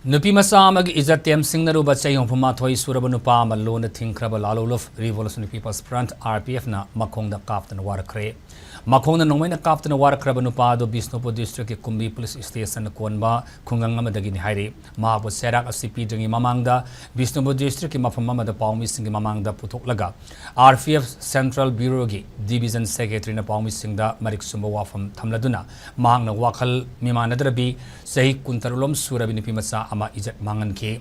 Nupi macha amagi izatem singnaruba chayong pumathoi suraba nupa malona thingkhraba lalhoulup Revolutionary People's Front RPF na makhongda kaptuna warakkhre makhongda nongmaina kaptuna warakkhre nupa do Bisnupur district ki Kumbi police station konba khungang amadagi ni hairi mahabu serak asipi jangi mamangda Bisnupur district ki mafam amada paumi singi mamangda puthoklaga RPF Central Bureau gi Division Secretary na paumi singda marik sumba wafam thamladuna mahangna wakhal mimanadrabi sahi kuntarulom surabi nupi macha ama ijat mangan ke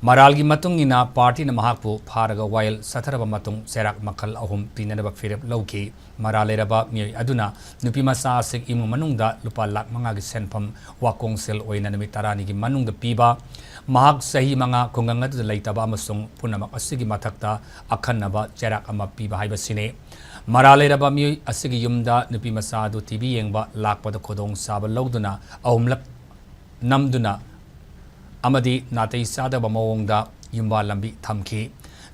maralgi matung ina party na mahakpu pharaga while satharaba matung serak makhal ahum pinanaba firep lauke maraleraba mi aduna nupi macha sik imu manungda lupa lak manga gi senpham wakong sel oina nami tarani gi manungda piba mahak sahi manga khunganga du laitaba amasung punamak asigi mathakta akhanaba serak ama piba haiba sine maraleraba mi asigi yumda nupi macha du tv yengba lakpada khodong saba logduna ahumlak namduna amadi natei sadaba mawongda yumba lambi thamki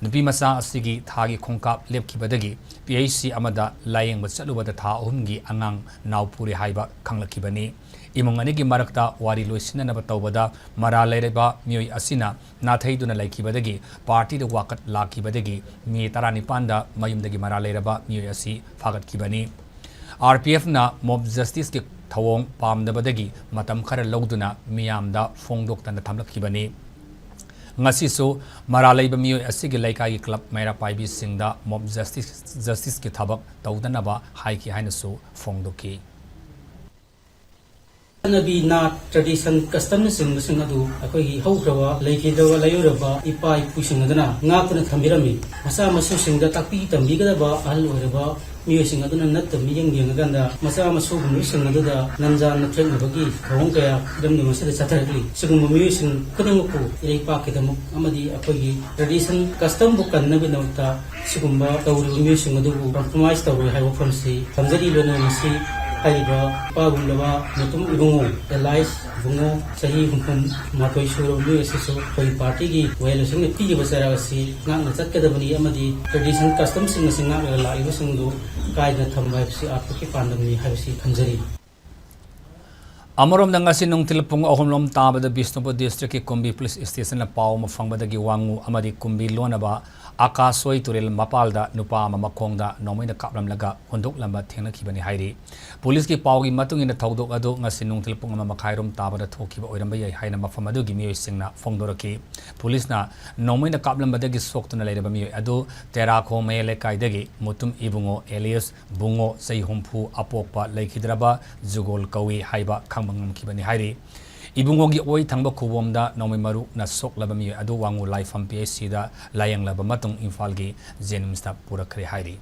nupi macha asigi thagi khongkap lepkibadagi PHC amada layeng bachalubada tha ahumgi angang naupuri haiba khanglakibani imongani gi marakta wari loisinanaba tawbada maralereba mioi asina natheiduna laikibadagi party da wakat lakibadagi mi tarani panda mayumdagi maralereba mioi asi phagatkibani RPF na mob justice ki thawong pamdabadagi matam khara logduna miyamda fongdoktana thamlakhibani ngasisu maralaiba mioi asigi laikai club maira paibi singda mob justice ki thabak tawdanaba haiki hainasu fongdoki Nabi na tradition custom sing adu akoi haukrawa leikhidawa layuraba ipai pusingadana ngakuna thambirami masa masu singda takpi tambigada al oraba miyo singaduna nat miyeng yengaganda masa masu gunu singaduda nanjan natrenabagi khawong kaya damni masada chatarli sigum miyo sing kadangku ipa kedamuk amadi akoi tradition custom bukan nabi nauta sigumba tawru miyo singadu compromise tawru haiwa famsi thamjari lona masi Haiba, Pagulava, Mutum Ibungo, Elias, Bungo, Chahi, Matoi Shuro, Musiso, Koi Party, while Sing P. Vasarasi, Nang Sakadabani, Amadi, tradition customs in the Singa, Ivasundu, Guide the Thambapsi, Apiki Pandami, Havsi, Kanjari. Amarom dangasi nung tilpung ahumlom taba da Bisnupur district ki Kumbi police station na pau mafangbadagi wangu amadi Kumbi lonaba akasoi turil mapalda nupa makhongda nomaina kaplam laga hondok lamba thengna khibani hairi police ki pau gi matung ina thodok adu ngasi nung tilpung ama makhairom taba da thokiba oiramba yai haina mafam adu gi mioi singna fongdoraki police na nomaina kaplam badagi soktuna leiraba mioi adu tera kho mele kaidagi mutum ibungo Elias bungo sei humpu apokpa laikhidraba jugol kawi haiba khangmangam khibani hairi Ibungogi oi thangba khubomda nomai maru na soklaba mi adu wangu life PHC da layang laba matung Imphal gi jenumsta purakhre hairi